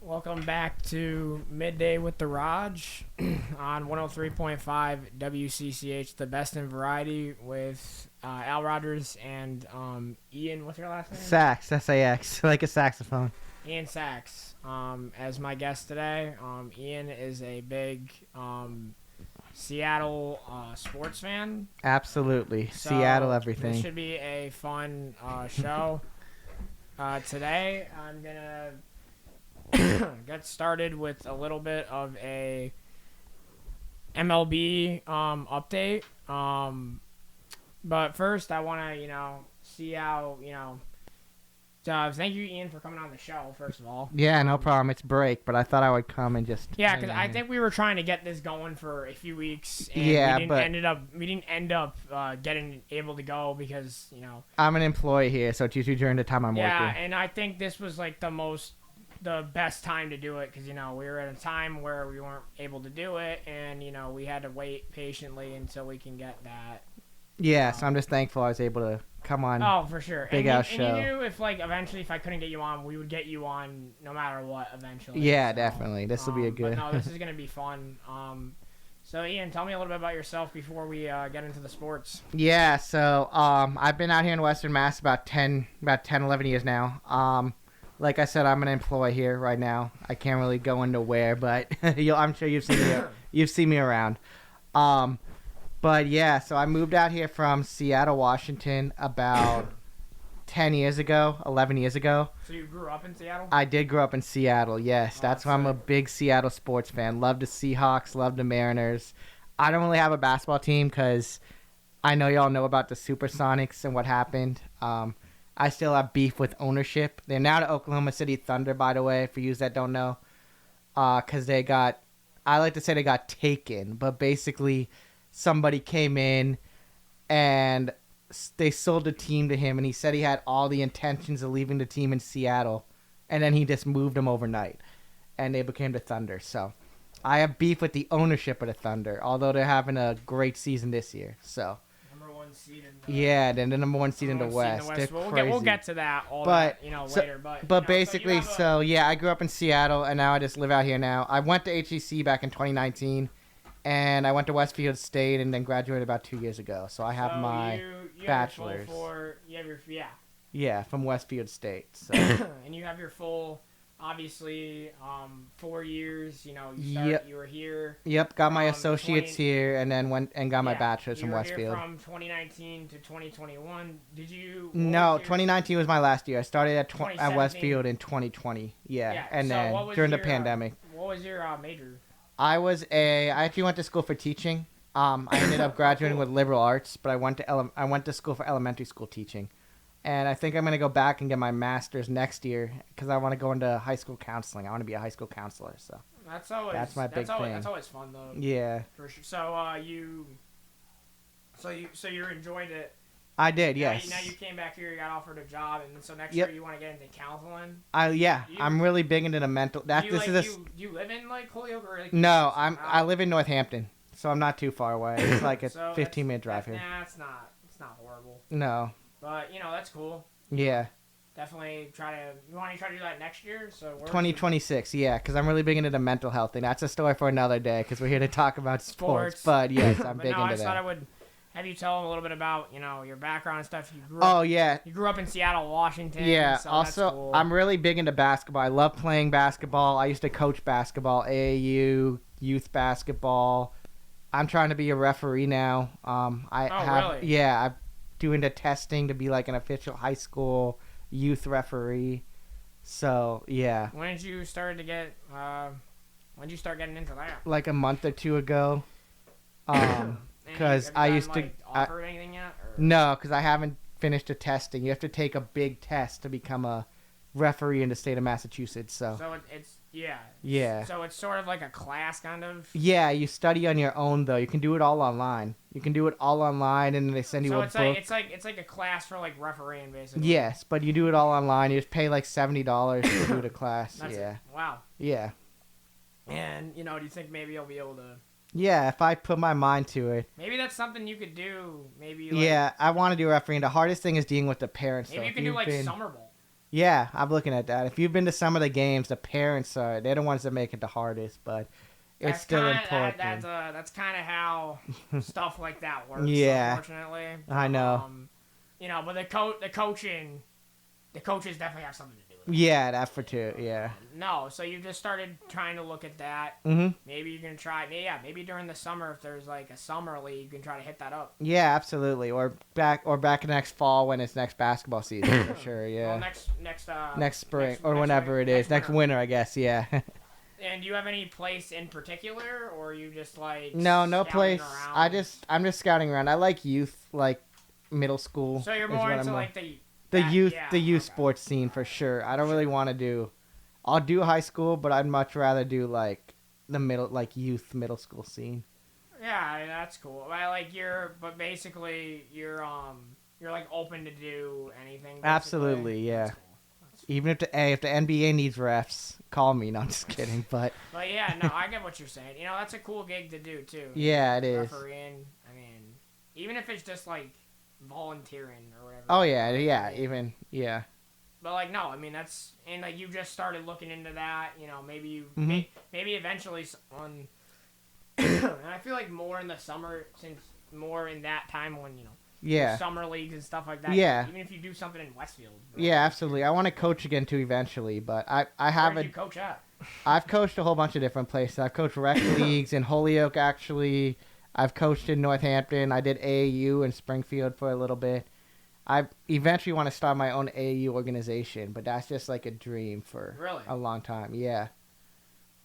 Welcome back to Midday with the Raj on 103.5 WCCH, the best in variety with Al Rogers and Ian, what's your last name? Sax, S-A-X, like a saxophone. Ian Sachs as my guest today. Ian is a big Seattle sports fan. Absolutely. So Seattle everything. This should be a fun show. Today I'm going to get started with a little bit of a MLB update. But first, I want to, see how, thank you, Ian, for coming on the show, first of all. Yeah, no problem. It's break, but I thought I would come and just... Yeah, because I think we were trying to get this going for a few weeks, and yeah, we didn't end up getting able to go because, I'm an employee here, so it's usually during the time I'm working. Yeah, and I think this was, like, the best time to do it because, we were at a time where we weren't able to do it, and, we had to wait patiently until we can get that. Yeah, so I'm just thankful I was able to come on. Oh, for sure. Big ass show. And you knew if, eventually if I couldn't get you on, we would get you on no matter what eventually. Yeah, so, definitely. This will be a good... But no, this is going to be fun. So, Ian, tell me a little bit about yourself before we get into the sports. Yeah, so I've been out here in Western Mass about 10, 11 years now. Like I said, I'm an employee here right now. I can't really go into where, but I'm sure you've seen me around. But yeah, so I moved out here from Seattle, Washington about 11 years ago. So you grew up in Seattle? I did grow up in Seattle, yes. That's why I'm a big Seattle sports fan. Love the Seahawks, love the Mariners. I don't really have a basketball team because I know y'all know about the Supersonics and what happened. I still have beef with ownership. They're now the Oklahoma City Thunder, by the way, for you that don't know. Because I like to say they got taken. But basically, somebody came in and they sold the team to him. And he said he had all the intentions of leaving the team in Seattle. And then he just moved them overnight. And they became the Thunder. So I have beef with the ownership of the Thunder. Although they're having a great season this year. So... Yeah, then the number one seed in the West. We'll get to that later. But basically, I grew up in Seattle, and now I just live out here now. I went to HEC back in 2019, and I went to Westfield State, and then graduated about 2 years ago. So I have my bachelor's. Yeah, from Westfield State. So. And you have your full... Obviously, 4 years, you were here. Yep, got my associates here and then went and got my bachelor's from Westfield. You were here from 2019 to 2021. Did you... No, 2019 was my last year. I started at Westfield in 2020. Yeah, and then during the pandemic. What was your major? I actually went to school for teaching. I ended up graduating with liberal arts, but I went to school for elementary school teaching. And I think I'm going to go back and get my master's next year because I want to go into high school counseling. I want to be a high school counselor. So that's my big thing. That's always fun, though. Yeah. For sure. So you enjoyed it. I did, yes. Now you came back here, you got offered a job, and so next year you want to get into counseling. I'm really big into the mental. Do you live in Holyoke or No, I live in Northampton, so I'm not too far away. It's like a 15-minute drive here. Nah, it's not horrible. No. But, that's cool. Yeah. Definitely you want to try to do that next year? So 2026, yeah, because I'm really big into the mental health thing. That's a story for another day because we're here to talk about sports. But, yes, I'm big into that. I thought I would have you tell them a little bit about, your background and stuff. You grew up in Seattle, Washington. Yeah, so also, cool. I'm really big into basketball. I love playing basketball. I used to coach basketball, AAU, youth basketball. I'm trying to be a referee now. Really? Yeah, I'm doing the testing to be like an official high school youth referee. So, yeah. When did you start getting into that? Like a month or two ago. Because I used to... offered anything yet? Or? No, because I haven't finished the testing. You have to take a big test to become a referee in the state of Massachusetts. So it's... Yeah. Yeah. So it's sort of like a class, kind of? Yeah, you study on your own, though. You can do it all online. And then they send you a book. It's like a class for, refereeing, basically. Yes, but you do it all online. You just pay, $70 to do the class. Wow. Yeah. And, do you think maybe you'll be able to... Yeah, if I put my mind to it. Maybe that's something you could do. Maybe I want to do refereeing. The hardest thing is dealing with the parents. Maybe you can do summer ball. Yeah, I'm looking at that. If you've been to some of the games, the parents they're the ones that make it the hardest, but it's That's still kind important. that's kind of how stuff like that works. Yeah, Unfortunately, I know. But the coaches definitely have something to do with it. Yeah, that for two. Yeah. No, so you just started trying to look at that. Mhm. Maybe you can try. Yeah, maybe during the summer, if there's like a summer league, you can try to hit that up. Yeah, absolutely. Or back next fall when it's next basketball season for sure. Yeah. Well, next spring next whenever it is. Next winter, I guess. Yeah. And do you have any place in particular, or are you just like No scouting place. around? I'm just scouting around. I like youth, like middle school. So you're is more what into I'm like the youth okay. sports scene for sure. I don't really want to do. I'll do high school, but I'd much rather do like the youth middle school scene. Yeah, that's cool. But basically you're like open to do anything. Basically. Absolutely, yeah. That's cool. Even if the NBA needs refs, call me. No, I'm just kidding. But yeah, no, I get what you're saying. That's a cool gig to do too. Yeah, it is. Refereeing. I mean, even if it's just like volunteering or whatever. Oh yeah, even yeah. But no, I mean you just started looking into that. Maybe you maybe eventually someone. And I feel like more in the summer, since more in that time when summer leagues and stuff like that. Yeah. Even if you do something in Westfield. Yeah, absolutely. I want to coach again too eventually, but I haven't. Where did you coach at? I've coached a whole bunch of different places. I've coached rec leagues in Holyoke actually. I've coached in Northampton. I did AAU in Springfield for a little bit. I eventually want to start my own AAU organization, but that's just like a dream for a long time. Yeah.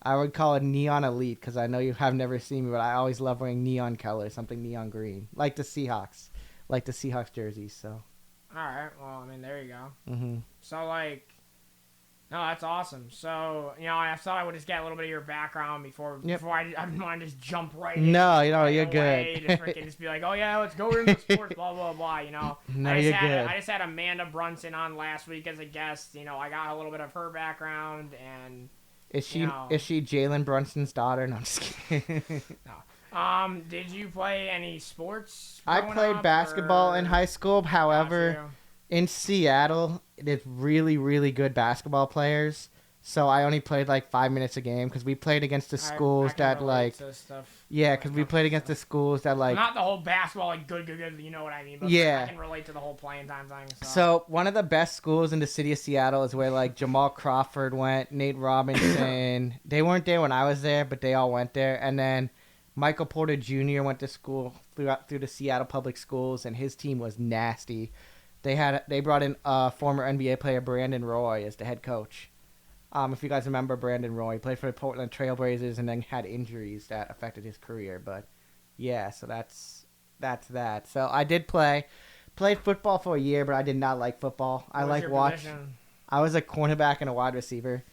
I would call it Neon Elite because I know you have never seen me, but I always love wearing neon colors, something neon green, like the Seahawks jerseys. So. All right. Well, I mean, there you go. Mm-hmm. So no, that's awesome. So I thought I would just get a little bit of your background before I didn't want to just jump right in. No, you're good. Just be like, oh yeah, let's go into sports, blah blah blah. No, you're good. I just had Amanda Brunson on last week as a guest. I got a little bit of her background and. Is she Jalen Brunson's daughter? No, I'm just kidding. No. Did you play any sports? I played basketball in high school. However, in Seattle, there's really, really good basketball players. So I only played like 5 minutes a game because we played against the schools that like. Yeah, because we played against the schools that like. Not the whole basketball like good. You know what I mean? But yeah. I can relate to the whole playing time thing. So one of the best schools in the city of Seattle is where like Jamal Crawford went, Nate Robinson. They weren't there when I was there, but they all went there. And then Michael Porter Jr. went to school through the Seattle Public Schools, and his team was nasty. They brought in former NBA player Brandon Roy as the head coach. If you guys remember Brandon Roy, he played for the Portland Trailblazers and then had injuries that affected his career. But yeah, so that's that. So I did played football for a year, but I did not like football. I was a cornerback and a wide receiver.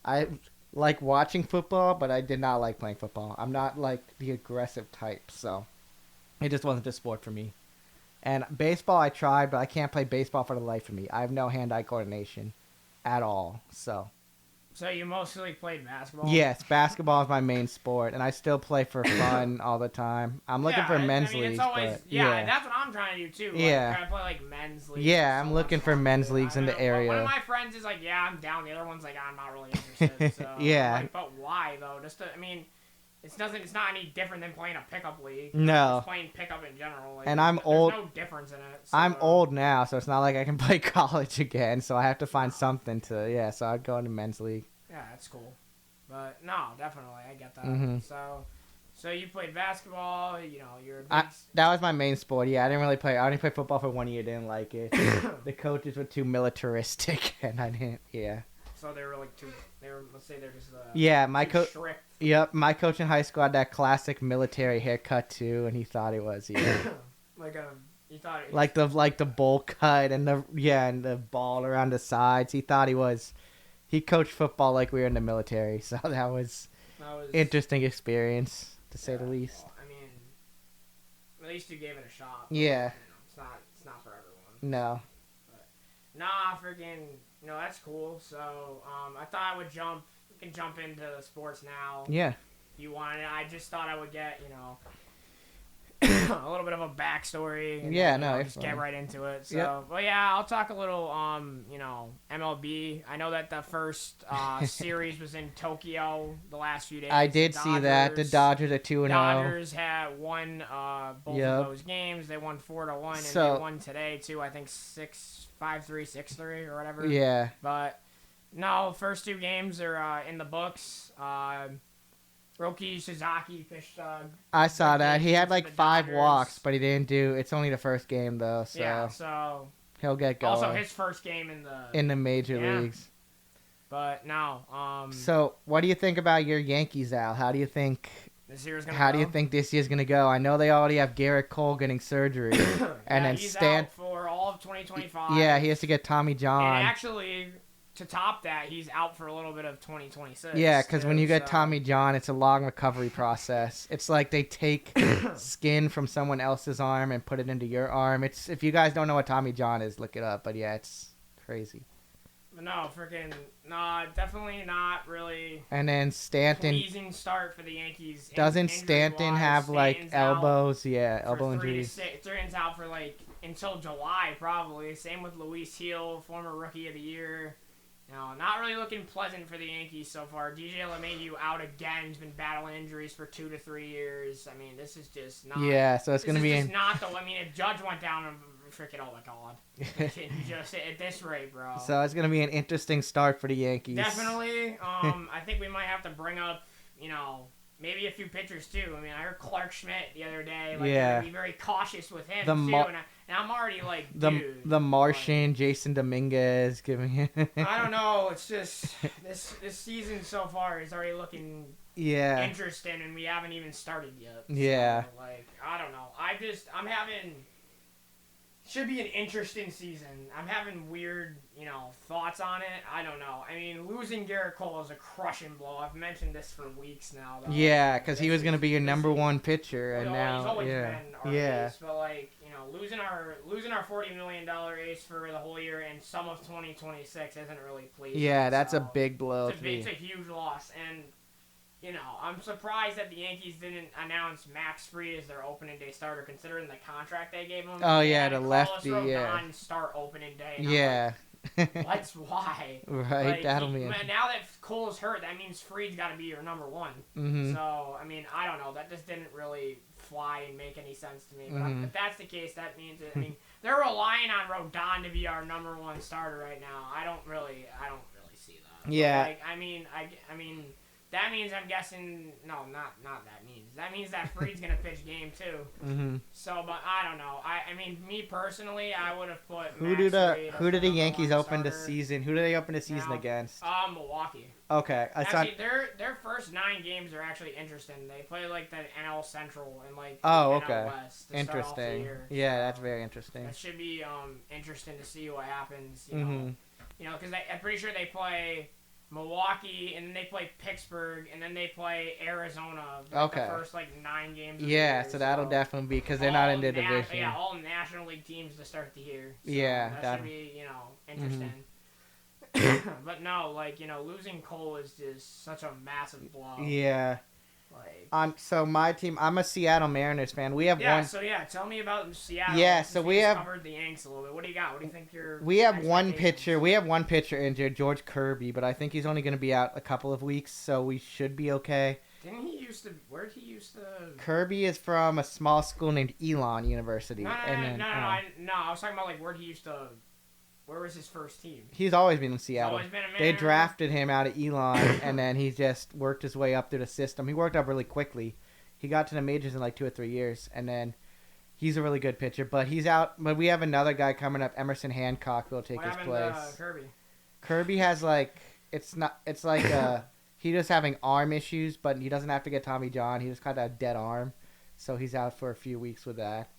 I like watching football, but I did not like playing football. I'm not like the aggressive type, so it just wasn't a sport for me. And baseball I tried, but I can't play baseball for the life of me. I have no hand-eye coordination at all, so. So you mostly played basketball? Yes, basketball is my main sport, and I still play for fun all the time. I'm looking for men's leagues. It's always, but, that's what I'm trying to do too. Yeah. Trying to play like men's leagues. Yeah, I'm looking for men's leagues in the area. One of my friends is like, yeah, I'm down. The other one's like, I'm not really interested. So, yeah. But why though? It's not any different than playing a pickup league. No. Just playing pickup in general. Like, and I'm old. There's no difference in it. So. I'm old now, so it's not like I can play college again. So I have to find something to. Yeah, so I'd go into men's league. Yeah, that's cool. But no, definitely, I get that. Mm-hmm. So you played basketball. You're. That was my main sport. Yeah, I didn't really play. I only played football for 1 year. Didn't like it. The coaches were too militaristic, and I didn't. Yeah. So they were like too. Let's say they're just. Yeah, my coach. Strict. Yep, my coach in high school had that classic military haircut too, and he thought he was. Yeah. You thought. Like the bowl cut and the ball around the sides. He thought he was. He coached football like we were in the military, so that was interesting experience to say the least. Well, I mean, at least you gave it a shot. Yeah. It's not for everyone. No. But, freaking. That's cool. So I thought I would jump. We can jump into sports now. Yeah. You wanted it. I just thought I would get a little bit of a backstory. And Yeah, then, no, you're just fine. get right into it. So, Yep. well, yeah, I'll talk a little, MLB. I know that the first series was in Tokyo the last few days. I did see that. The Dodgers are 2-0. Dodgers had won both Yep. of those games. They won 4-1, and So- they won today too. I think 5-3, 6-3, or whatever. Yeah. But no, first two games are in the books. Roki Sasaki pitched. I saw that. He had like the 5 Dodgers. walks, but he didn't do. It's only the first game though, so Yeah, so he'll get going also his first game in the major Yeah. leagues. But no, So, what do you think about your Yankees, Al? How do you think? this year's gonna. How go. do you think this year's gonna go? I know they already have Garrett Cole getting surgery, and then he's Stan. out for all of 2025. Yeah, he has to get Tommy And John. actually, to top that, he's out for a little bit of 2026. Yeah, because when too, you get so- Tommy John, it's a long recovery process. It's like they take skin from someone else's arm and put it into your arm. It's if you guys don't know what Tommy John is, look it up. But yeah, it's crazy. No, definitely not really. And then Stanton. Pleasing start for the Yankees. Doesn't Stanton have like Stanton's out elbows? Yeah, for elbow 3 to injuries. 6. Stanton's out for like until July probably. Same with Luis Hill, former Rookie of the Year. No, not really looking pleasant for the Yankees so far. DJ LeMahieu out again. He's been battling injuries for 2 to 3 years. I mean, this is just not. Yeah, so it's gonna be just not the. I mean, if Judge went down and freaking, oh my god, just at this rate, bro. So it's gonna be an interesting start for the Yankees. Definitely. I think we might have to bring up, maybe a few pitchers too. I mean, I heard Clark Schmidt the other day. Like, Yeah. be very cautious with him The too. Mar- And I'm already like, The dude. the Martian, Jason Dominguez giving him. I don't know. It's just this season so far is already looking Yeah. interesting, and we haven't even started yet. Yeah. So, like, I don't know. I'm having. Should be an interesting season. I'm having weird, thoughts on it. I don't know. I mean, losing Garrett Cole is a crushing blow. I've mentioned this for weeks now. Though. Yeah, because he This was gonna is- be your this number is- one pitcher, and Well, now he's always yeah, been our yeah, ace, but like losing our $40 million ace for the whole year and some of 2026 isn't really pleasing. yeah. That's a so big blow. it's a huge loss, and I'm surprised that the Yankees didn't announce Max Fried as their opening day starter, considering the contract they gave him. Oh, They yeah, had the Carlos lefty, Rodon yeah. start opening day. And I'm Yeah. like, what's why? Right, Like, that'll be. now that Cole's hurt, that means Fried's got to be your number one. Mm-hmm. So, I mean, I don't know. That just didn't really fly and make any sense to me. But Mhm. if that's the case, that means that, I mean, they're relying on Rodon to be our number one starter right now. I don't really see that. But, Yeah. like, I mean, that means I'm guessing. No, not that means. That means that Fried's gonna pitch game 2. Mm-hmm. So, but I don't know. I mean, me personally, I would have put. Who Max do the Fried as Who do the number Yankees one open the starter. season? Who do they open the season Now, against? Milwaukee. Okay, I saw. Actually, their first 9 games are actually interesting. They play like the NL Central and like Oh, the okay. NL West to start off the Interesting. year. Yeah, So, that's very interesting. That should be interesting to see what happens. Mhm. Because I'm pretty sure they play Milwaukee and then they play Pittsburgh and then they play Arizona. Okay. The first 9 games. Of the Yeah, year, so that'll definitely be because they're not in the division. Yeah, all National League teams to start the year. So Yeah, that that'll- should be interesting. But no, losing Cole is just such a massive blow. Yeah. Like, So my team, I'm a Seattle Mariners fan. We have one. So tell me about Seattle. Yeah, since so we have- covered the Yanks a little bit. What do you got? What do you think your We have one expectations? pitcher. We have one pitcher injured, George Kirby, but I think he's only going to be out a couple of weeks, so we should be okay. Didn't he used to? Where did he used to? Kirby is from a small school named Elon University. No, and then, I was talking about where he used to. Where was his first team? he's always been in He's Seattle. always been a They Mariner. drafted him out of Elon, and then he just worked his way up through the system. He worked up really quickly. He got to the majors in 2 or 3 years, and then he's a really good pitcher. But he's out. But we have another guy coming up, Emerson Hancock, will take What his happened place. to Kirby? Kirby has he just having arm issues, but he doesn't have to get Tommy John. He just got a dead arm, so he's out for a few weeks with that.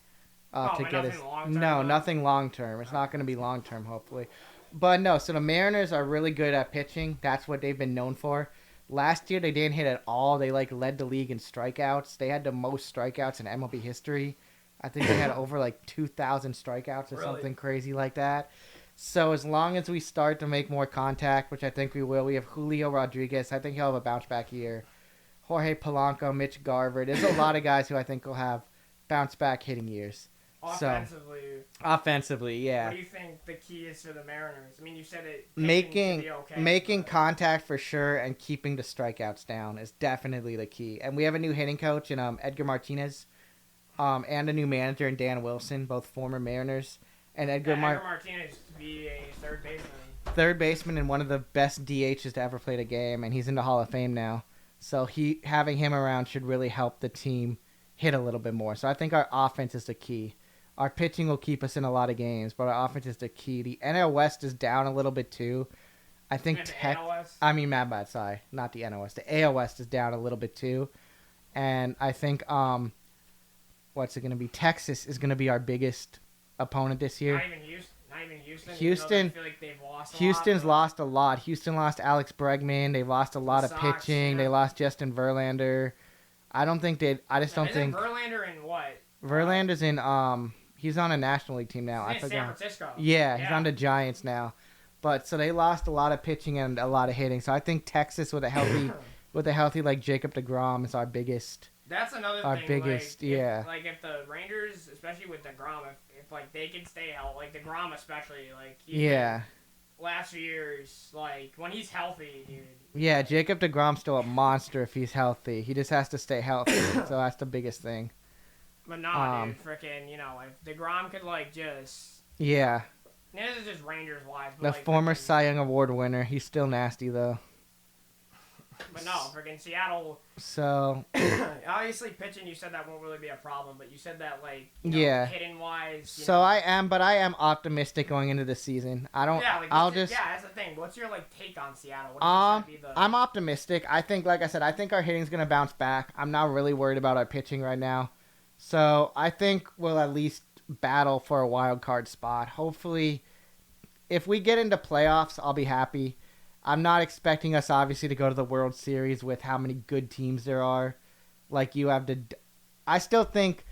To but get nothing his long-term, no, though? nothing long term. It's not going to be long term, hopefully. But no, so the Mariners are really good at pitching. That's what they've been known for. Last year they didn't hit at all. They led the league in strikeouts. They had the most strikeouts in MLB history. I think they had over 2,000 strikeouts or Really? something crazy like that. So as long as we start to make more contact, which I think we will, we have Julio Rodriguez. I think he'll have a bounce back year. Jorge Polanco, Mitch Garver. There's a lot of guys who I think will have bounce back hitting years. Offensively, Offensively, yeah. what do you think the key is for the Mariners? I mean, you said it Making okay, contact for sure and keeping the strikeouts down is definitely the key. And we have a new hitting coach in Edgar Martinez, and a new manager in Dan Wilson, both former Mariners. And Edgar Martinez to be a third baseman and one of the best DHs to ever play the game, and he's in the Hall of Fame now. So having him around should really help the team hit a little bit more. So I think our offense is the key. Our pitching will keep us in a lot of games, but our offense is the key. The NL West is down a little bit too. I think my bad, sorry, not the NL West. The AL West is down a little bit too, and I think what's it going to be? Texas is going to be our biggest opponent this year. Not even Houston. I feel like they've lost Houston's lost a lot. Houston lost Alex Bregman. They lost a lot of pitching. Yeah. They lost Justin Verlander. I just don't think. Verlander in what? Verlander's in he's on a National League team now. I forgot. San Francisco. Yeah, he's on the Giants now. But so they lost a lot of pitching and a lot of hitting. So I think Texas with a healthy like Jacob deGrom is our biggest. That's another our thing. Biggest, yeah. If the Rangers, especially with deGrom, if like they can stay healthy, like deGrom especially, like last few years, like when he's healthy, dude. Yeah, Jacob deGrom's still a monster if he's healthy. He just has to stay healthy. So that's the biggest thing. But no, dude, freaking, if deGrom could, just... Yeah. This is just Rangers-wise. The former Cy Young Award winner. He's still nasty, though. But no, freaking Seattle... So... obviously, pitching, you said that won't really be a problem, but you said that, hitting-wise... So I am optimistic going into the season. that's the thing. What's your, take on Seattle? I'm optimistic. I think, like I said, our hitting's going to bounce back. I'm not really worried about our pitching right now. So I think we'll at least battle for a wild card spot. Hopefully, if we get into playoffs, I'll be happy. I'm not expecting us, obviously, to go to the World Series with how many good teams there are. I still think,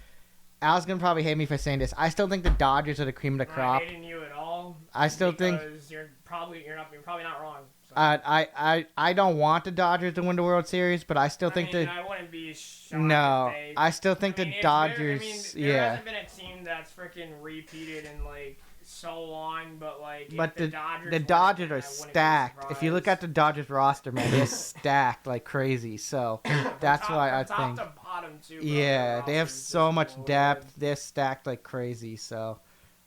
Al's going to probably hate me for saying this, I still think the Dodgers are the cream of the crop. I'm not hating you at all. I still think... You're probably not wrong. So. I don't want the Dodgers to win the World Series, but I still think I wouldn't be shocked. No, I still think the Dodgers. There hasn't been a team that's freaking repeated in so long, but the Dodgers are stacked. If you look at the Dodgers roster, man, they're stacked like crazy. So that's why I think. Top to bottom too. Yeah, they have so much depth. They're stacked like crazy. So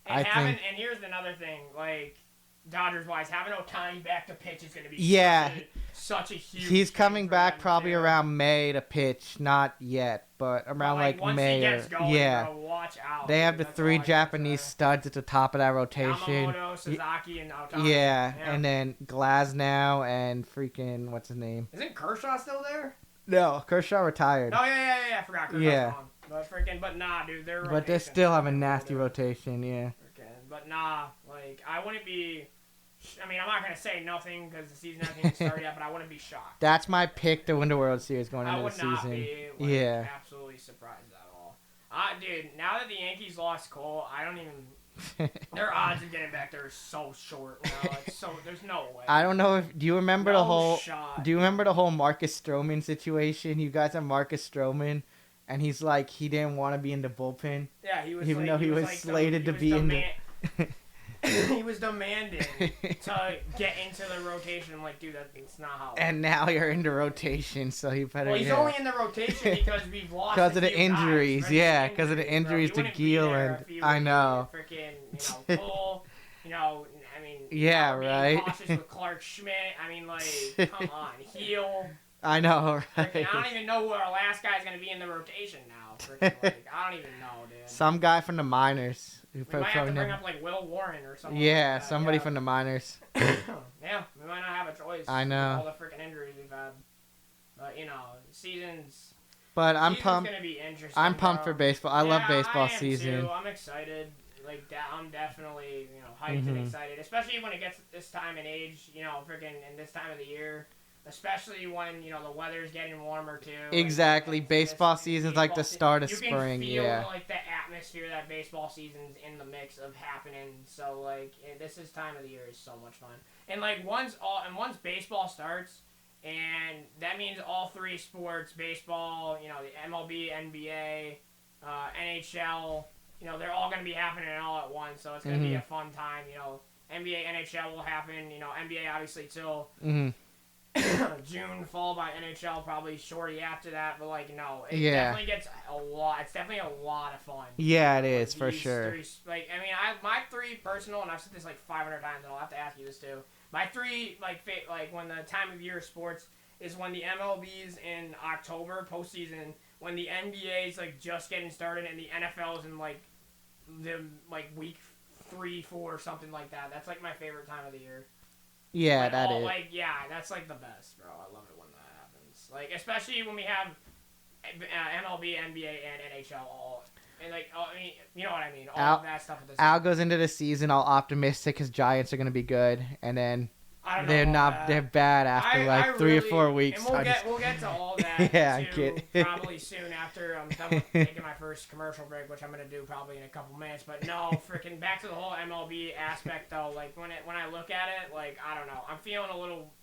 and here's another thing, Dodgers-wise, having Ohtani back to pitch is going to be such a huge... He's coming back probably around May to pitch. Not yet, but around once May. He gets going, bro, watch out. They have the three Japanese studs at the top of that rotation. Yamamoto, Sasaki, and Ohtani. Yeah, and then Glasnow and freaking... What's his name? Isn't Kershaw still there? No, Kershaw retired. Oh, yeah, I forgot. Kershaw's gone. But nah, dude, but they still have a nasty rotation, yeah. But nah, I wouldn't be... I mean, I'm not going to say nothing because the season hasn't even started yet, but I wouldn't be shocked. That's my pick to win the World Series going into the season. I would not be absolutely surprised at all. Dude, now that the Yankees lost Cole, I don't even... their odds of getting back there are so short now. There's no way. I don't know if... Do you remember the whole Marcus Stroman situation? You guys have Marcus Stroman, and he's he didn't want to be in the bullpen. Yeah, he was even though he was slated to be in the... he was demanding to get into the rotation. I'm like, dude, that's not how. And now you're in the rotation, so he better. Well, he's only in the rotation because we've lost. Because of the injuries, because of the injuries to Gil and I know. Freaking, Cole. I mean. Yeah, right. Cautious with Clark Schmidt. I mean, come on, Heel. I know, right? Freaking, I don't even know who our last guy's gonna be in the rotation now. Freaking, I don't even know, dude. Some guy from the minors. We might have to bring up Will Warren or something. Yeah, somebody from the minors. Yeah, we might not have a choice. I know. All the freaking injuries we've had. But seasons. But I'm pumped. Gonna be interesting, I'm pumped for baseball. I love baseball season. Too. I'm excited. I'm definitely hyped and excited, especially when it gets this time and age. Freaking in this time of the year. Especially when, the weather's getting warmer, too. Exactly. Baseball season's like the start of spring, you can feel, the atmosphere that baseball season's in the mix of happening. So, this time of the year is so much fun. And, once baseball starts, and that means all three sports, baseball, the MLB, NBA, NHL. They're all going to be happening all at once, so it's going to be a fun time. NBA, NHL will happen. NBA obviously till June, followed by NHL probably shortly after that. But no, it definitely gets a lot. It's definitely a lot of fun. Yeah, it is for sure. My three personal, and I've said this 500 times, and I'll have to ask you this too. My three when the time of year of sports is when the MLB's in October postseason, when the NBA's just getting started, and the NFL's in the week 3, 4, something like that. That's my favorite time of the year. Yeah, that's the best, bro. I love it when that happens. Especially when we have MLB, NBA, and NHL all. And you know what I mean. All of that stuff at the same. Al goes into the season all optimistic his Giants are gonna be good, and then they're not. They're bad after 3 or 4 weeks. And we'll get to all that. Yeah, too, probably soon after I'm done with taking my first commercial break, which I'm gonna do probably in a couple minutes. But no, freaking back to the whole MLB aspect though. When I look at it, I don't know. I'm feeling a little.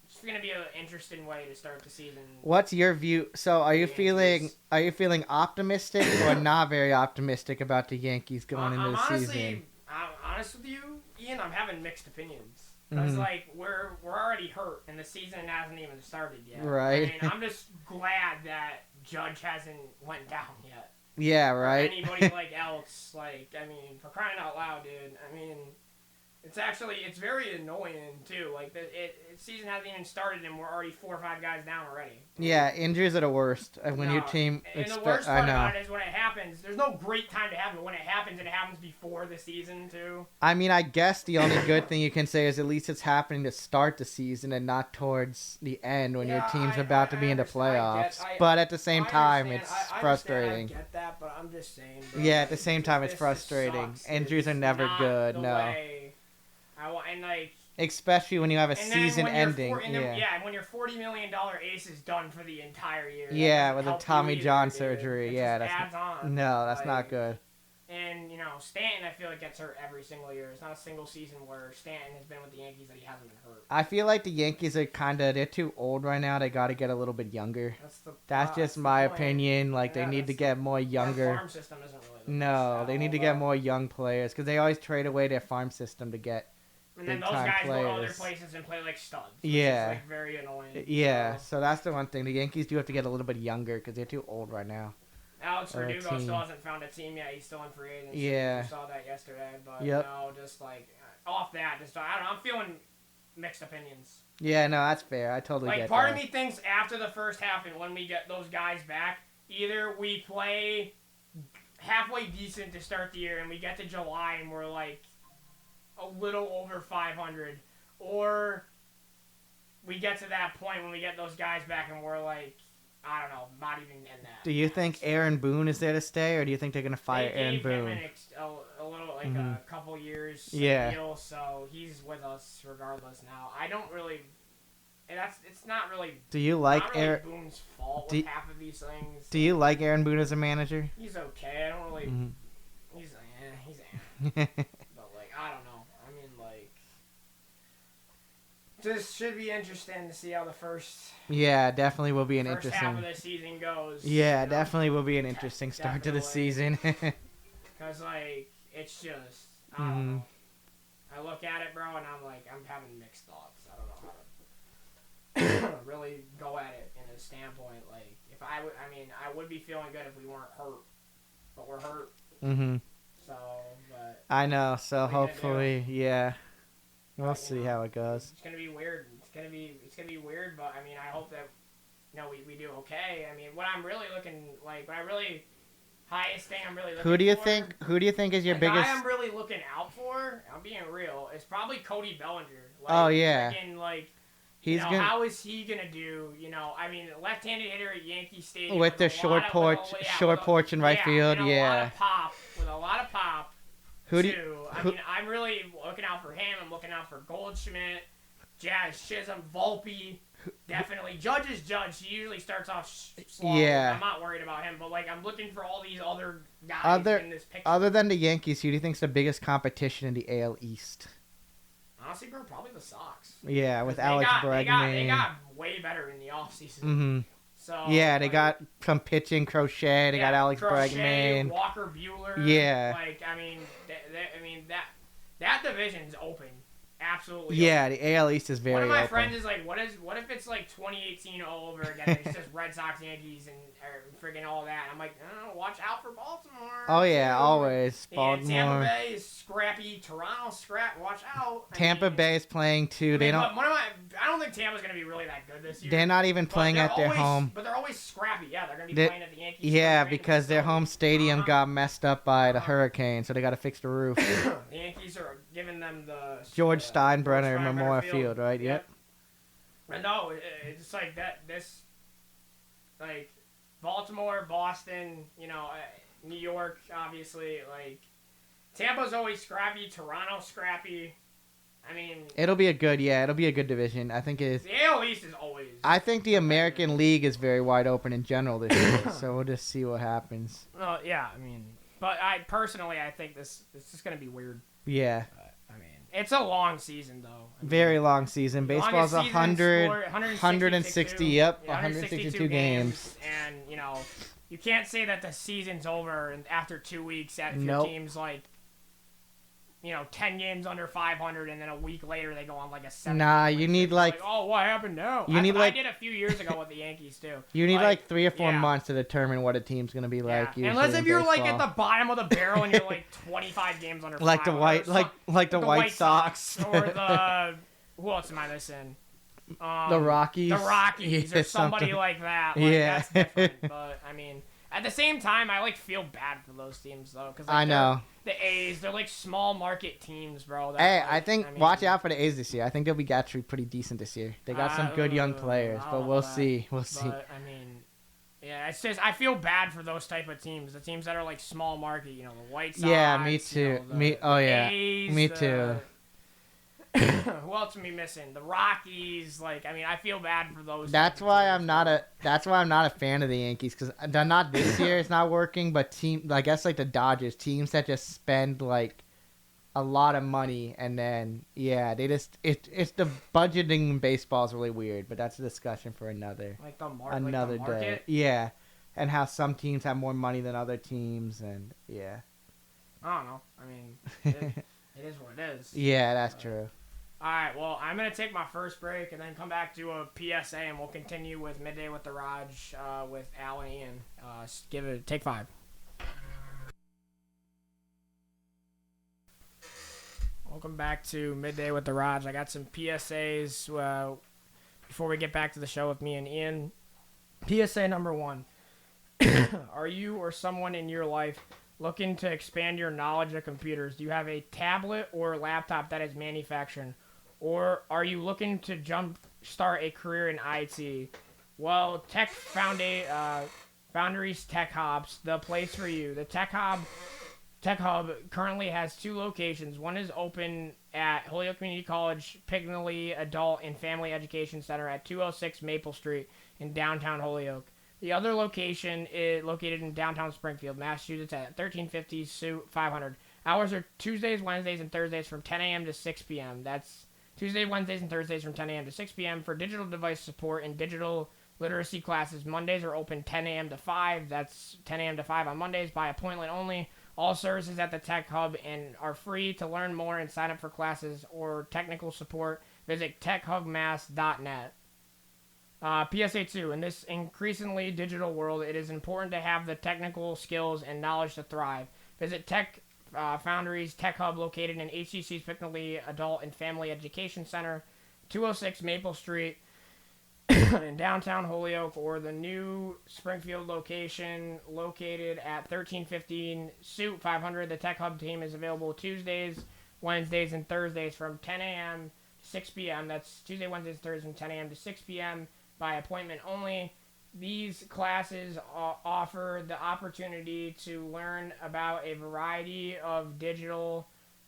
It's gonna be an interesting way to start the season. What's your view? So, are you feeling optimistic or not very optimistic about the Yankees going into the season? I'm honest with you, Ian. I'm having mixed opinions because we're already hurt and the season hasn't even started yet. Right. I'm just glad that Judge hasn't went down yet. Yeah. Right. Or anybody else. For crying out loud, dude. It's very annoying too. The season hasn't even started and we're already 4 or 5 guys down already. Yeah, injuries are the worst when your team. And the worst part about it is when it happens. There's no great time to happen. When it happens before the season too. I guess the only good thing you can say is at least it's happening to start the season and not towards the end when your team's about to be in the playoffs. But at the same time, it's frustrating. I get that, but I'm just saying. Bro, yeah, at the same time, it's frustrating. Injuries are never good. No. Especially when you have a season ending. When your $40 million ace is done for the entire year. Yeah, with a Tommy John surgery. Yeah, that's not good. And Stanton, I feel gets hurt every single year. It's not a single season where Stanton has been with the Yankees that he hasn't been hurt. I feel like the Yankees are they're too old right now. They got to get a little bit younger. That's just my opinion. They need to get more younger. Their farm system isn't really. No, they need to get more young players because they always trade away their farm system to get. And then those guys go to other places and play like studs. Yeah. Is very annoying. Yeah, so that's the one thing. The Yankees do have to get a little bit younger because they're too old right now. Alex Verdugo still hasn't found a team yet. He's still in free agency. Yeah. We saw that yesterday. But off that, I don't know. I'm feeling mixed opinions. Yeah, no, that's fair. I totally get that. Part of me thinks after the first half and when we get those guys back, either we play halfway decent to start the year and we get to July and we're a little over 500, or we get to that point when we get those guys back and we're I don't know, not even in that. Do you think Aaron Boone is there to stay, or do you think they're going to fire Aaron Boone? They gave him a little, a couple years deal, so he's with us regardless now. I don't really... It's not really... Do you like Aaron Boone's fault with half of these things. Do you like Aaron Boone as a manager? He's okay. I don't really... He's I don't know. This should be interesting to see how the first. Yeah, definitely will be an first interesting. half of the season goes. Yeah, definitely will be an interesting start to the season. Because it's just I don't know. I look at it, bro, and I'm having mixed thoughts. I don't know how to really go at it in a standpoint. If I would be feeling good if we weren't hurt, but we're hurt. So, but. I know. So hopefully, yeah. We'll see how it goes. It's gonna be weird. It's gonna be weird, but I hope that we do okay. What I'm really looking highest thing I'm really looking for. Who do you think is your biggest? Guy I'm really looking out for. I'm being real. It's probably Cody Bellinger. Oh yeah. How is he gonna do? Left-handed hitter at Yankee Stadium with the short porch in right field. Yeah. With a lot of pop. I'm really looking out for him. I'm looking out for Goldschmidt, Jazz Chisholm, Volpe. Definitely. Judge is Judge. He usually starts off slow. Yeah. I'm not worried about him, but I'm looking for all these other guys in this picture. Other than the Yankees, who do you think's the biggest competition in the AL East? Honestly, bro, probably the Sox. Yeah, with Alex Bregman. They got way better in the offseason. So Yeah, they like, got some pitching, Crochet. They got Alex Crochet, Bregman. Walker Bueller. Yeah. Like I mean, that division's open. Absolutely. Yeah, Open. the AL East is very One of my open. friends is like, what if it's like 2018 all over again? And it's just Red Sox, Yankees, and freaking all that. I'm like, oh, watch out for Baltimore. Oh yeah, too. always. And Baltimore. Tampa Bay is scrappy. Toronto scrap. Watch out. Tampa Bay is playing too. They don't. I don't think Tampa's gonna be really that good this year. They're not even playing at their home. But they're always scrappy. Yeah, they're gonna be playing at the Yankees. Yeah, because their home stadium got messed up by the hurricane, so they got to fix the roof. The Yankees are giving them the George Steinbrenner Memorial Field, right? Yep. And no, it's like that. This, like, Baltimore, Boston, New York, obviously. Like, Tampa's always scrappy. Toronto's scrappy. I mean, it'll be a good division. I think it is. The AL East is always. I think the American League is very wide open in general this year, so we'll just see what happens. Well, yeah, I mean, but I think this is gonna be weird. Yeah. I mean, it's a long season though. Very long season. Baseball's 160. Yep, yeah, 162 games. And you can't say that the season's over after 2 weeks. If your Nope. team's like, 10 games under 500, and then a week later they go on like a 7. Nah, you need like oh, what happened now? I did a few years ago with the Yankees too. You need like 3 or 4 months to determine what a team's gonna be like. Yeah. Unless if you're like at the bottom of the barrel and you're like 25 games under. Like the White Sox or the who else am I missing? The Rockies. The Rockies or somebody like that. Like, yeah, that's different. But I mean, at the same time, I feel bad for those teams though, because I know. The A's, they're like small market teams, bro. I think watch out for the A's this year. I think they'll be actually pretty decent this year. They got some good young players, but we'll see. We'll see. But, I mean, yeah, it's just I feel bad for those type of teams. The teams that are like small market, the White Sox. Yeah, me too. A's, me too. Who else am I missing? The Rockies. I feel bad for those. That's why I'm not a fan of the Yankees, because not this year. It's not working. But I guess like the Dodgers, teams that just spend like a lot of money, and then they just it's the budgeting in baseball is really weird. But that's a discussion for another day. Yeah, and how some teams have more money than other teams, and yeah. I don't know. I mean, it is what it is. Yeah, that's true. All right, well, I'm going to take my first break and then come back to a PSA, and we'll continue with Midday with the Raj with Al and Ian. Take 5. Welcome back to Midday with the Raj. I got some PSAs before we get back to the show with me and Ian. PSA number 1. Are you or someone in your life looking to expand your knowledge of computers? Do you have a tablet or laptop that is manufactured? Or are you looking to start a career in IT? Well, Foundries Tech Hub's the place for you. The Tech Hub currently has 2 locations. One is open at Holyoke Community College, Pignally Adult and Family Education Center at 206 Maple Street in downtown Holyoke. The other location is located in downtown Springfield, Massachusetts at 1350 Suite 500. Hours are Tuesdays, Wednesdays, and Thursdays from 10 a.m. to 6 p.m. That's Tuesdays, Wednesdays, and Thursdays from 10 a.m. to 6 p.m. For digital device support and digital literacy classes. Mondays are open 10 a.m. to 5. That's 10 a.m. to 5 on Mondays by appointment only. All services at the Tech Hub and are free. To learn more and sign up for classes or technical support, visit techhubmass.net. PSA 2. In this increasingly digital world, it is important to have the technical skills and knowledge to thrive. Visit Foundries Tech Hub, located in HCC's Pignally Adult and Family Education Center, 206 Maple Street in downtown Holyoke, or the new Springfield location located at 1315 Suite 500. The Tech Hub team is available Tuesdays, Wednesdays, and Thursdays from 10 a.m. to 6 p.m. That's Tuesday, Wednesdays, and Thursdays from 10 a.m. to 6 p.m. by appointment only. These classes offer the opportunity to learn about a variety of digital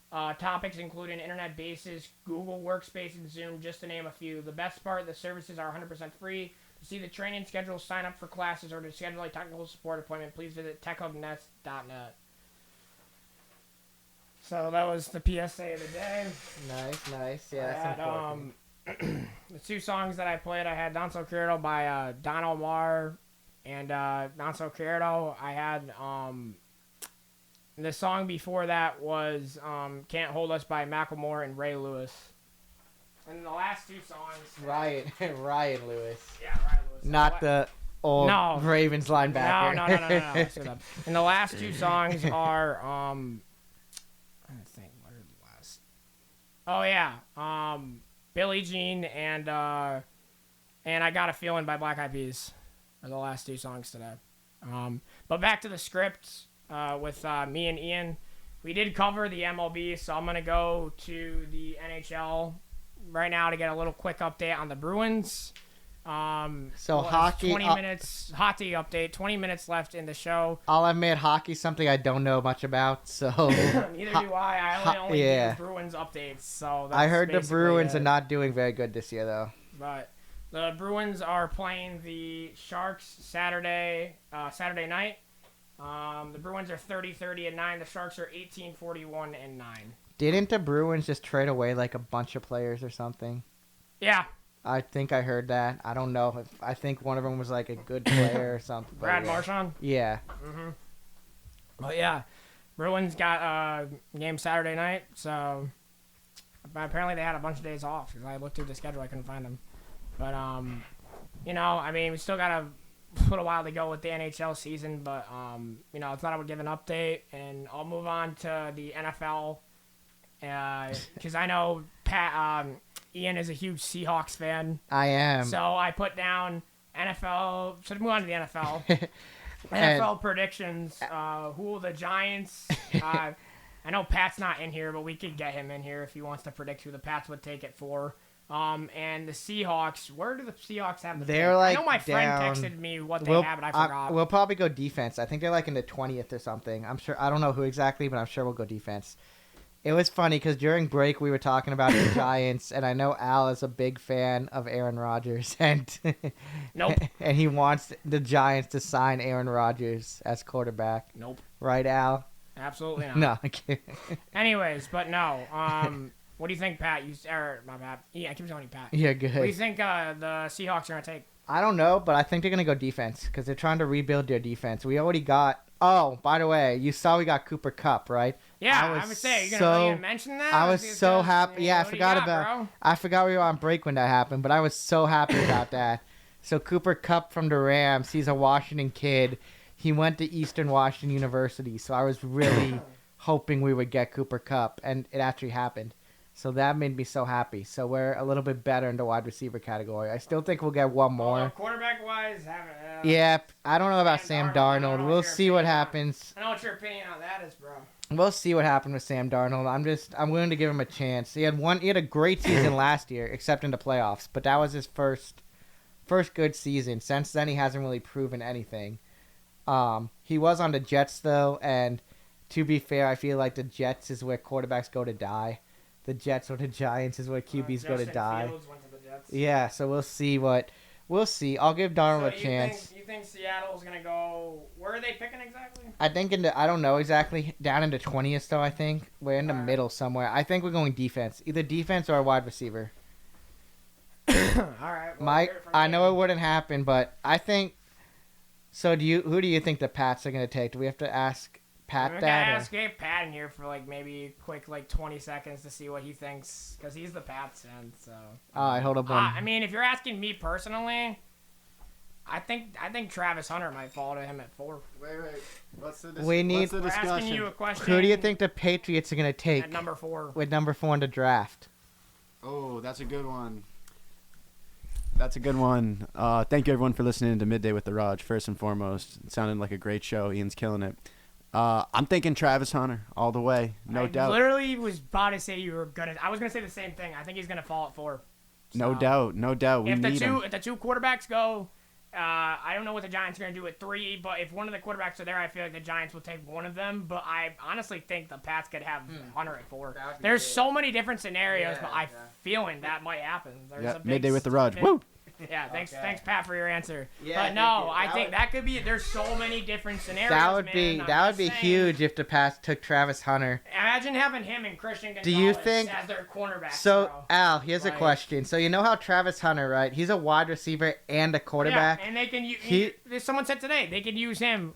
topics, including internet bases, Google Workspace, and Zoom, just to name a few. The best part, the services are 100% free. To see the training schedule, sign up for classes, or to schedule a technical support appointment, please visit techhubnets.net. So that was the PSA of the day. Nice. Yeah, that's important. the two songs that I played, I had Don So Quieto by Don Omar and Don So Quieto. I had the song before that was Can't Hold Us by Macklemore and Ray Lewis. And the last two songs. Ryan Lewis. Yeah, Ryan Lewis. Not the old Ravens linebacker. No. And the last two songs are I think what are the last? Oh yeah, Billie Jean and I Got a Feeling by Black Eyed Peas are the last two songs today. But back to the script with me and Ian. We did cover the MLB, so I'm gonna go to the NHL right now to get a little quick update on the Bruins. So hockey, 20 minutes hockey update. 20 minutes left in the show. I'll admit, hockey's something I don't know much about. So neither do I. I only do Bruins updates. So that's I heard the Bruins are not doing very good this year, though. But the Bruins are playing the Sharks Saturday night. The Bruins are 30-30-9. The Sharks are 18-41-9. Didn't the Bruins just trade away like a bunch of players or something? Yeah. I think I heard that. I don't know. I think one of them was like a good player or something. Brad Marchand? Yeah. Mm-hmm. But yeah, Bruins got a game Saturday night, so apparently they had a bunch of days off because I looked through the schedule, I couldn't find them. But, I mean, we still got a little while to go with the NHL season, but, I thought I would give an update, and I'll move on to the NFL because I know Ian is a huge Seahawks fan. I am. So I put down NFL. Should move on to the NFL. NFL predictions. Who will the Giants? I know Pat's not in here, but we could get him in here if he wants to predict who the Pats would take it for. And the Seahawks. Where do the Seahawks have the They're pick? like I know my friend down. texted me what they have, but I forgot. We'll probably go defense. I think they're like in the 20th or something. I'm sure. I don't know who exactly, but I'm sure we'll go defense. It was funny because during break we were talking about the Giants, and I know Al is a big fan of Aaron Rodgers, and Nope. and he wants the Giants to sign Aaron Rodgers as quarterback. Nope. Right, Al? Absolutely not. No. Okay. Anyways, but no. What do you think, Pat? My bad. Yeah, I keep telling you, Pat. Yeah, good. What do you think the Seahawks are gonna take? I don't know, but I think they're gonna go defense because they're trying to rebuild their defense. We already got. Oh, by the way, you saw we got Cooper Kupp, right? Yeah, I would say you're gonna mention that. I was so happy. Yeah, I forgot about. Bro? I forgot we were on break when that happened, but I was so happy about that. So Cooper Kupp from the Rams, he's a Washington kid. He went to Eastern Washington University, so I was really hoping we would get Cooper Kupp, and it actually happened. So that made me so happy. So we're a little bit better in the wide receiver category. I still think we'll get one more. Quarterback-wise, yeah, I don't know about Sam Darnold. We'll see what happens. I know what your opinion on that is, bro. We'll see what happened with Sam Darnold. I'm willing to give him a chance. He had a great season last year, except in the playoffs. But that was his first good season. Since then, he hasn't really proven anything. He was on the Jets though, and to be fair, I feel like the Jets is where quarterbacks go to die. The Jets or the Giants is where QBs go to die. Fields went to the Jets. Yeah, so we'll see. I'll give Darnold a chance. You think Seattle's gonna go? Where are they picking exactly? I think I don't know exactly. Down in the 20th though. I think we're in the middle somewhere. I think we're going defense, either defense or a wide receiver. All right. Well, I know it wouldn't happen, but I think. So who do you think the Pats are gonna take? Do we have to ask Pat I'm that? gonna ask Pat in here for maybe a quick 20 seconds to see what he thinks, because he's the Pats fan. So. All right, hold up. I mean, if you're asking me personally, I think Travis Hunter might fall to him at 4. Wait. What's the We're discussion? asking you a question. Who do you think the Patriots are gonna take at number 4? with number 4 in the draft? Oh, that's a good one. Thank you, everyone, for listening to Midday with the Raj, first and foremost. It sounded like a great show. Ian's killing it. I'm thinking Travis Hunter all the way, no doubt. I literally was about to say you were gonna. I was gonna say the same thing. I think he's gonna fall at 4. So, No doubt. We need him. If the two quarterbacks go, I don't know what the Giants are gonna do at 3. But if one of the quarterbacks are there, I feel like the Giants will take one of them. But I honestly think the Pats could have Hunter at 4. There's so many different scenarios, but I'm feeling that might happen. Midday with the Raj. Woo! Yeah, thanks, Okay. thanks, Pat, for your answer. Yeah, but no, thank you. I think that could be. There's so many different scenarios. That would man. be I'm that would just be saying. huge if the Pats took Travis Hunter. Imagine having him and Christian Gonzalez Do you think as their cornerbacks. so? Bro. Al, here's a Like- question. So you know how Travis Hunter, right? He's a wide receiver and a quarterback. Yeah, and they can use. He- Someone said today they could use him.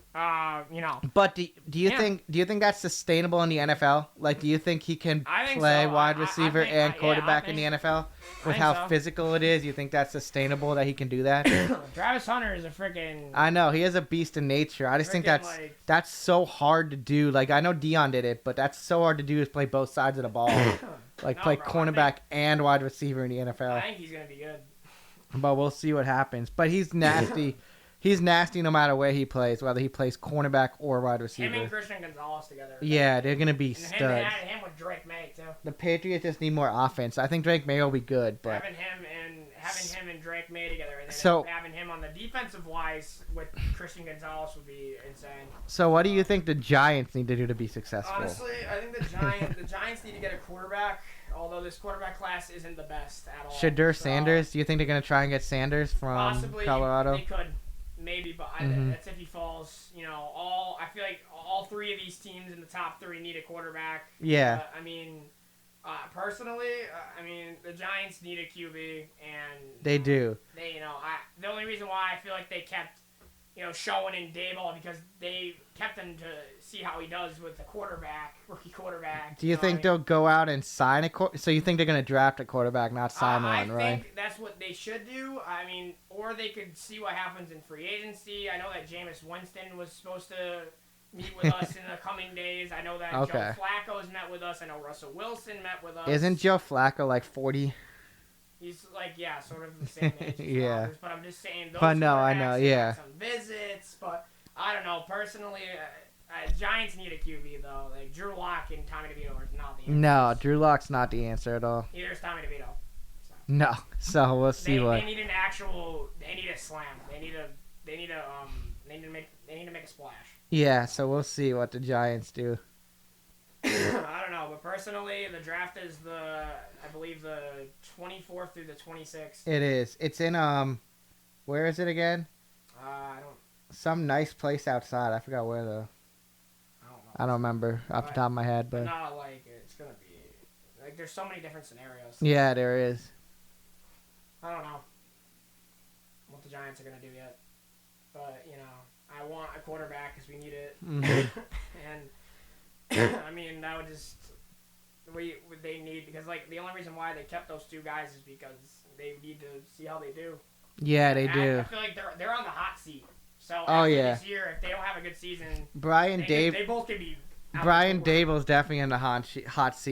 But do you Yeah. think that's sustainable in the NFL? Like, do you think he can I think play so. wide I receiver think- and I quarterback in think- the NFL with think how so. physical it is? You think that's sustainable that he can do that? Travis Hunter is a freaking. I know he is a beast in nature. I just think Freaking, that's so hard to do. Like, I know Dion did it, but that's so hard to do is play both sides of the ball, like No, play bro, I cornerback and wide receiver in the I NFL. think he's gonna be good. But we'll see what happens. But he's nasty. He's nasty no matter where he plays, whether he plays cornerback or wide Him receiver. and Christian Gonzalez together. Yeah, they're gonna be And studs. him with Drake May too. The Patriots just need more offense. I think Drake May will be good, but Having him and Drake May together, and then So- having him on the defensive wise with Christian Gonzalez would be insane. so what do you think the Giants need to do to be successful? Honestly, I think the Giants need to get a quarterback. Although this quarterback class isn't the best at all. Shadur So, Sanders? Do you think they're gonna try and get Sanders from possibly Colorado? they could, maybe, but Mhm. that's if he falls. I feel like all three of these teams in the top three need a quarterback. Yeah. Personally, the Giants need a QB, and They do. the only reason why I feel like they kept, showing in Dayball because they kept him to see how he does with the rookie quarterback. Do you think they'll go out and sign so you think they're gonna draft a quarterback, not sign one, I right? think that's what they should do. Or they could see what happens in free agency. I know that Jameis Winston was supposed to meet with us in the coming days. I know that Okay. Joe Flacco's met with us. I know Russell Wilson met with us. Isn't Joe Flacco like 40? He's sort of the same age as Yeah. Rodgers, but I'm just saying those But no, I quarterbacks know, have yeah. some visits, but I don't know. Personally, Giants need a QB, though. Like, Drew Lock and Tommy DeVito are not the answer. No, Drew Lock's not the answer at all. Neither is Tommy DeVito. No. So we'll see They what. need they need a slam. They need to make a splash. Yeah, so we'll see what the Giants do. I don't know, but personally, the draft is I believe the 24th through the 26th. It is. It's in where is it again? I don't Some nice place outside. I forgot where though. know. I don't remember off the top of my head, But but not like it's gonna be like there's so many different scenarios. yeah, there is. I don't know what the Giants are gonna do yet, but I want a quarterback because we need it, Mhm. and that would just they need because the only reason why they kept those two guys is because they need to see how they do. Yeah, they And do. I feel like they're on the hot seat. So Oh, after yeah. this year, if they don't have a good season, They both could be. out Brian the door. Dable's definitely in the hot seat.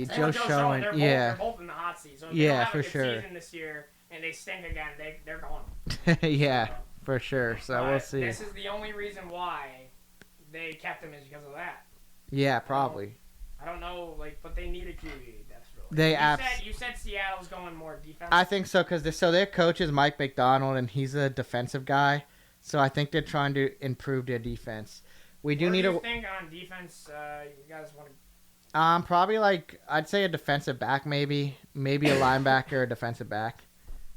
Same Joe with Schoen, They're yeah. both in the hot seat. So if Yeah, they don't have for a good sure. season this year and they stink again, they're gone. Yeah, So, for sure. So but we'll see. This is the only reason why they kept him is because of that. Yeah, probably. I don't know, but they need a QB. Desperately. They You said Seattle's going more defense. I think so because their coach is Mike McDonald and he's a defensive guy, so I think they're trying to improve their defense. We do What need do you a think on defense? You guys want to? probably I'd say a defensive back maybe a linebacker or a defensive back.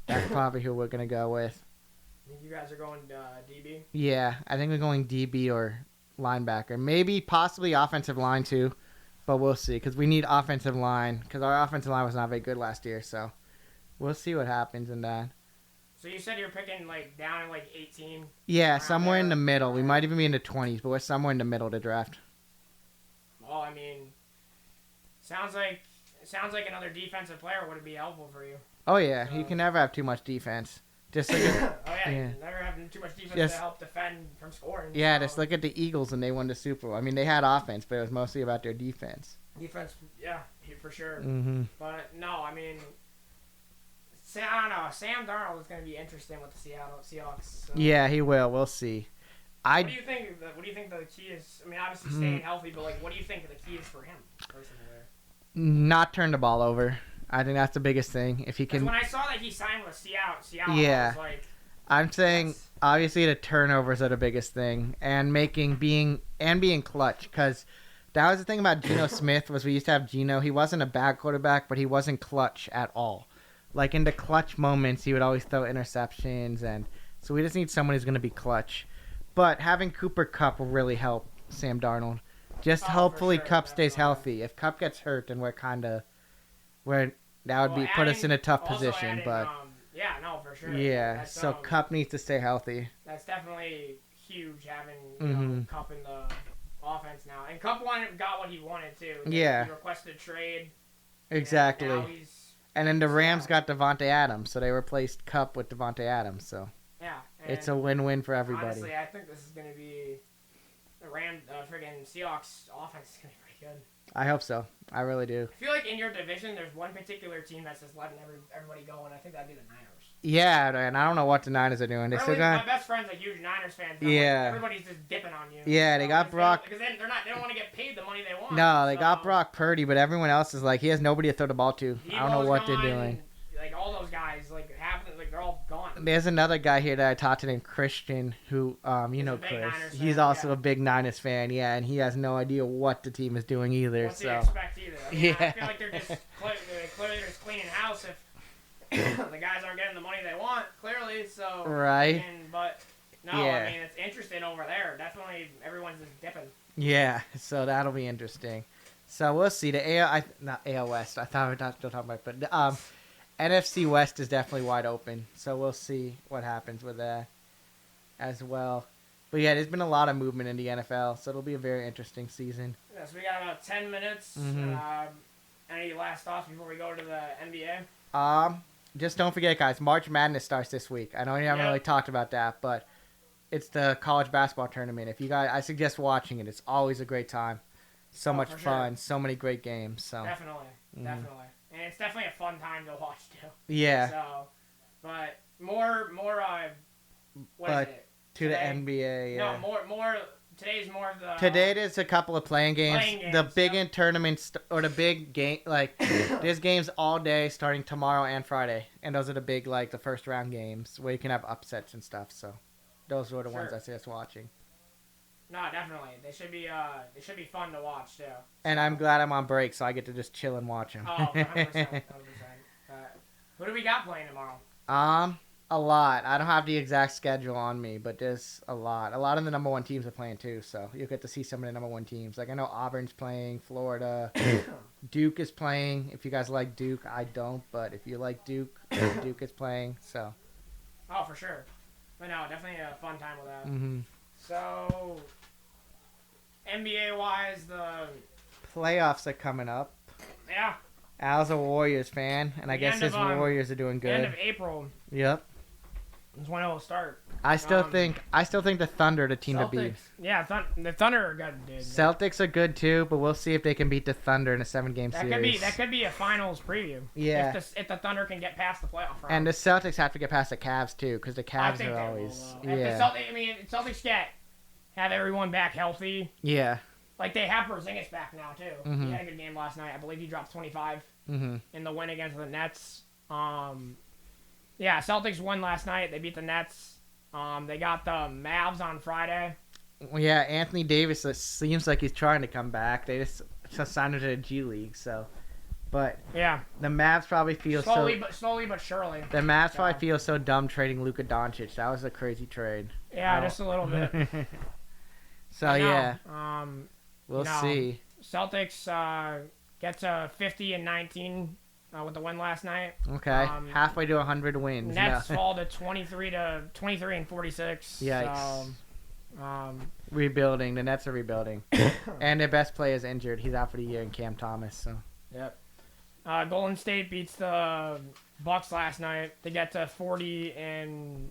That's probably who we're gonna go with. You guys are going DB. Yeah, I think we're going DB or linebacker, maybe possibly offensive line too, but we'll see because we need offensive line because our offensive line was not very good last year. So we'll see what happens in that. So you said you're picking down in 18. Yeah, Around somewhere in there. the middle. We might even be in the 20s, but we're somewhere in the middle to draft. Well, sounds like another defensive player would be helpful for you. Oh yeah, you can never have too much defense. Just look at Oh yeah, Yeah. you never having too much defense Yes. to help defend from scoring. yeah, so just look at the Eagles and they won the Super Bowl. I mean, they had offense, but it was mostly about their defense. defense. Yeah, for sure. Mm-hmm. But no, I don't know. Sam Darnold is going to be interesting with the Seattle Seahawks. So. Yeah, he will. We'll see. What do you think? What do you think the key is? Obviously staying healthy, but what do you think the key is for him personally? Not turn the ball over. I think that's the biggest thing. If he Because can, when I saw that he signed with Seattle, Yeah. I was like, I'm saying that's- obviously the turnovers are the biggest thing, and being clutch. Because that was the thing about Geno Smith was we used to have Geno. He wasn't a bad quarterback, but he wasn't clutch at all. like in the clutch moments, he would always throw interceptions, and so we just need someone who's going to be clutch. But having Cooper Kupp will really help Sam Darnold. Just hopefully sure, Kupp stays definitely. healthy. If Kupp gets hurt, then that would Well, put us in a tough also position. adding, But yeah, no, for sure. yeah, That's, so Kupp needs to stay healthy. That's definitely huge having Mhm. Kupp in the offense now. And Kupp got what he wanted too. Yeah. He requested a trade. Exactly. And now he's And then the Rams got Devontae Adams, so they replaced Kupp with Devontae Adams. So yeah. it's a win-win for everybody. Honestly, I think this is gonna be the friggin' Seahawks offense is gonna be pretty good. I hope so. I really do. I feel like in your division, there's one particular team that's just letting everybody go, and I think that'd be the Niners. Yeah, and I don't know what the Niners are doing. They still My got. best friend's a huge Niners fan. So Yeah. everybody's just dipping on you. Yeah, they got Brock. Because they don't want to get paid the money they want. No, they so got Brock Purdy, but everyone else is like he has nobody to throw the ball to. I don't know Debo's what they're gone, doing. Like all those guys, they're all gone. There's another guy here that I talked to named Christian, who you know a big Chris. Niners He's fan, also yeah. a big Niners fan, yeah, and he has no idea what the team is doing either. What's he So expect either? I mean, I Yeah. feel like they're just clearly they're just cleaning house if the guys aren't getting the money they want. Clearly, so Right. But no, Yeah. I mean it's interesting over there. Definitely, everyone's just dipping. yeah, so that'll be interesting. So we'll see. Not AL West. I thought we were still talking about, it, but NFC West is definitely wide open. So we'll see what happens with that as well. But yeah, there's been a lot of movement in the NFL, so it'll be a very interesting season. Yeah, so we got about 10 minutes. Mhm. Any last thoughts before we go to the NBA? Just don't forget, guys. March Madness starts this week. I know we haven't Yep. really talked about that, but it's the college basketball tournament. If you guys, I suggest watching it. It's always a great time. So much for fun. sure. So many great games. So Definitely. And it's definitely a fun time to watch too. yeah, So, but more, what is But it? to the Today? NBA. Yeah. No, more. Today's more of the. Today there's a couple of playing games. The big yep. tournaments or the big game, like there's games all day starting tomorrow and Friday, and those are the big the first round games where you can have upsets and stuff. So those are the ones Sure. I suggest watching. No, definitely. They should be fun to watch too. And I'm glad I'm on break, so I get to just chill and watch them. Oh, 100%. Who do we got playing tomorrow? A lot. I don't have the exact schedule on me, but there's a lot. A lot of the number one teams are playing too, so you'll get to see some of the number one teams. Like I know Auburn's playing, Florida, Duke is playing. If you guys like Duke, I don't, but if you like Duke, Duke is playing. So. Oh, for sure. But no, definitely a fun time with that. Mm-hmm. So, NBA wise, the Playoffs are coming up. yeah. Al's a Warriors fan, and I The guess end his of, Warriors are doing The end good. of April Yep. is when it will start. I still Um, think the Thunder are the team to beat. Celtics. Yeah, the Thunder are good, dude. Celtics are good too, but we'll see if they can beat the Thunder in a 7-game series. That could be a finals preview. Yeah. If the Thunder can get past the playoff round. And the Celtics have to get past the Cavs too, because the I Cavs think are they always will. If yeah. the Celtics have everyone back healthy. Yeah. Like they have Porzingis back now too. Mhm. He had a good game last night. I believe he dropped 25 Mhm. in the win against the Nets. Yeah, Celtics won last night. They beat the Nets. They got the Mavs on Friday. Well, yeah, Anthony Davis seems like he's trying to come back. They just signed him to the G League, so. But Yeah, the Mavs probably feel slowly but surely. The Mavs So- probably feel so dumb trading Luka Doncic. That was a crazy trade. Yeah, I don't- just a little bit. So I know. yeah, we'll no. see. Celtics get to 50-19 with the win last night. Okay, halfway to 100 wins. Nets No. fall to 23 and 46. Yikes. So, Rebuilding. The Nets are rebuilding, and their best player is injured. He's out for the year in Cam Thomas. So yep. Golden State beats the Bucks last night. They get to 40 and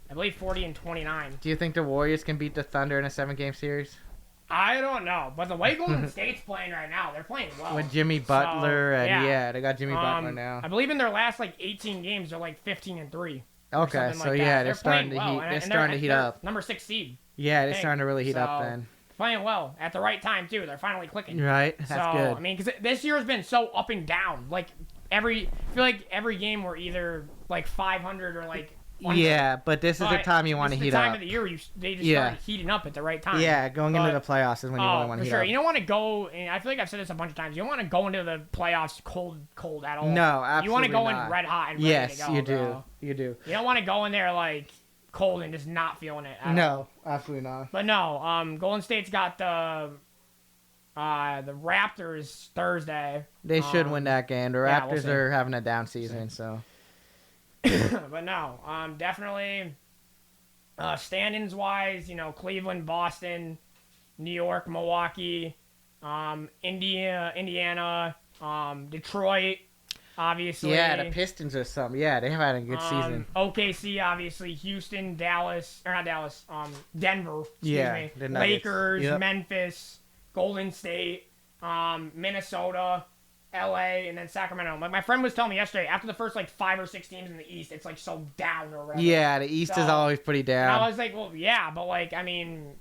29. do you think the Warriors can beat the Thunder in a 7-game series I don't know, but the way Golden State's playing right now, they're playing well. with Jimmy Butler? And yeah. yeah, they got Jimmy Butler now. I believe in their last 18 games, they're 15-3. Okay, so yeah, they're starting to well. heat. And They're starting to heat up. Number 6 seed. Yeah, they're thing. starting to really heat up So, then. Playing well at the right time too. They're finally clicking. Right, that's so, good. I mean, because this year has been so up and down. I feel like every game we're either 500 or Yeah, but this is the time you want to This heat is the time up. of the year where they just Yeah. start heating up at the right time. Yeah, going into the playoffs is when you really want for to heat sure. up. You don't want to go, and I feel like I've said this a bunch of times. You don't want to go into the playoffs cold at all. No, absolutely You want to go not. in red hot and ready Yes, to go. you do. Bro. You do. You don't want to go in there like cold and just not feeling it. At all. No, absolutely not. But no, Golden State's got the Raptors Thursday. They should win that game. The yeah, we'll Raptors see. are having a down season, so. But no, definitely standings wise, Cleveland, Boston, New York, Milwaukee, Indiana, Detroit, obviously. Yeah, the Pistons are some. Yeah, they have had a good season. OKC, obviously, Houston, Denver, Yeah, me, the Nuggets. Lakers, Yep. Memphis, Golden State, Minnesota, LA, and then Sacramento. Like my friend was telling me yesterday, after the first 5 or 6 teams in the East, it's so down already. Yeah, the East is always pretty And down. I was like, well, yeah, but I mean,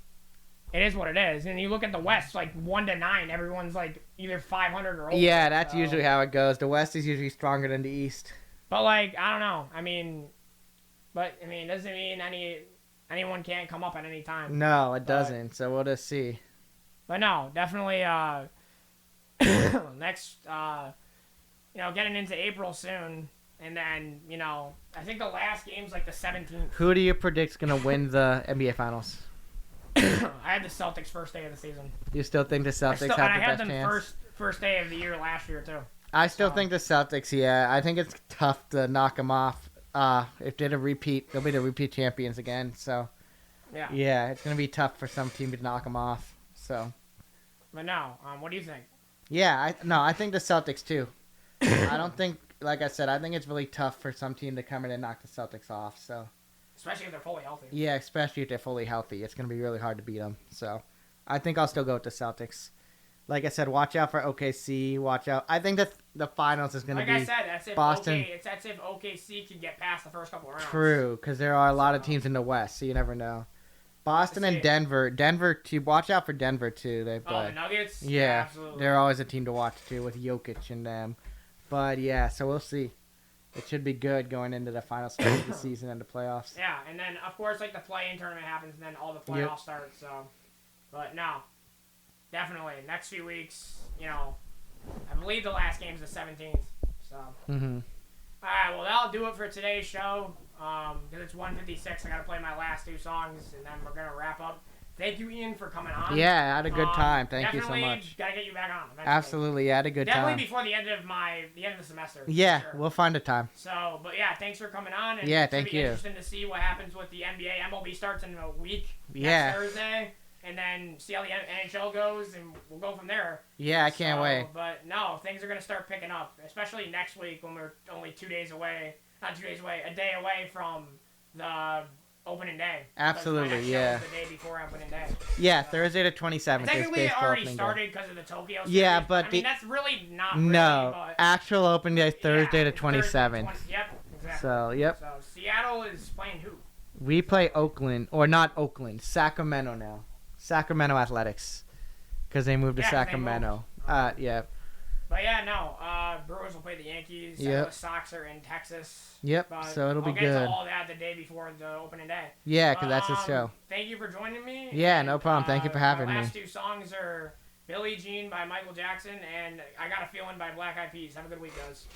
it is what it is. And you look at the West, 1 to 9, everyone's either 500 or over. Yeah, that's so. usually how it goes. The West is usually stronger than the East. But I don't know. It doesn't mean anyone can't come up at any time. No, it doesn't. So we'll just see. But no, definitely. Next, getting into April soon, and then I think the last game's the 17th. Who do you predict's gonna win the NBA Finals? I had the Celtics first day of the season. You still think the Celtics have the I had best them chance? first day of the year last year too. I still think the Celtics. Yeah, I think it's tough to knock them off. If they're they'll be the repeat champions again. So yeah, it's gonna be tough for some team to knock them off. So. But no, what do you think? Yeah, I think the Celtics too. I don't think, like I said, I think it's really tough for some team to come in and knock the Celtics off. So. Especially if they're fully healthy. Yeah, especially if they're fully healthy. It's going to be really hard to beat them. So I think I'll still go with the Celtics. Like I said, watch out for OKC. Watch out. I think that the finals is going to be I said, that's if Boston. That's if OKC can get past the first couple rounds. True, because there are a lot of teams in the West, so you never know. Boston and Denver. Denver, too. Watch out for Denver, too. They play. The Nuggets? Yeah, absolutely. they're always a team to watch, too, with Jokic and them. But, yeah, so we'll see. It should be good going into the final stage of the season and the playoffs. Yeah, and then, of course, the play-in tournament happens, and then all the playoffs start, so. But, no. Definitely. Next few weeks, I believe the last game's the 17th, so. Mm-hmm. All right, well, that'll do it for today's show. Because it's 1:56, I got to play my last 2 songs, and then we're going to wrap up. Thank you, Ian, for coming on. Yeah, I had a good time. Thank you so definitely much. Got to get you back on eventually. Absolutely, yeah, I had a good Definitely time. before the end of the semester. Yeah, sure. we'll find a time. So, but yeah, thanks for coming on. And Yeah, it's gonna thank be you. Interesting to see what happens with the NBA. MLB starts in a week. Yeah. Next Thursday, and then see how the NHL goes, and we'll go from there. Yeah, I can't wait. But no, things are gonna start picking up, especially next week when we're only 2 days away. Not 2 days away, a day away from the opening day. Absolutely, Because my next show yeah. is the day before opening day. Yeah, So- Thursday the 27th is Technically, it baseball already opening day. started because of the Tokyo series. Yeah, but I mean, that's really not really, No, but actual opening day is Thursday yeah, the it's 27th. Yep, exactly. So, yep. So Seattle is playing who? We play Oakland, or not Oakland, Sacramento now. Sacramento Athletics. Because they moved to Yeah, 'cause they Sacramento. moved. Yeah. But yeah, no. Brewers will play the Yankees. Yep. The Sox are in Texas. Yep, But so it'll be I'll get good. to all that the day before the opening day. Yeah, because that's the But, show. Thank you for joining me. Yeah, and, no problem. Thank you for having my me. last 2 songs are Billie Jean by Michael Jackson and I Got a Feeling by Black Eyed Peas. Have a good week, guys.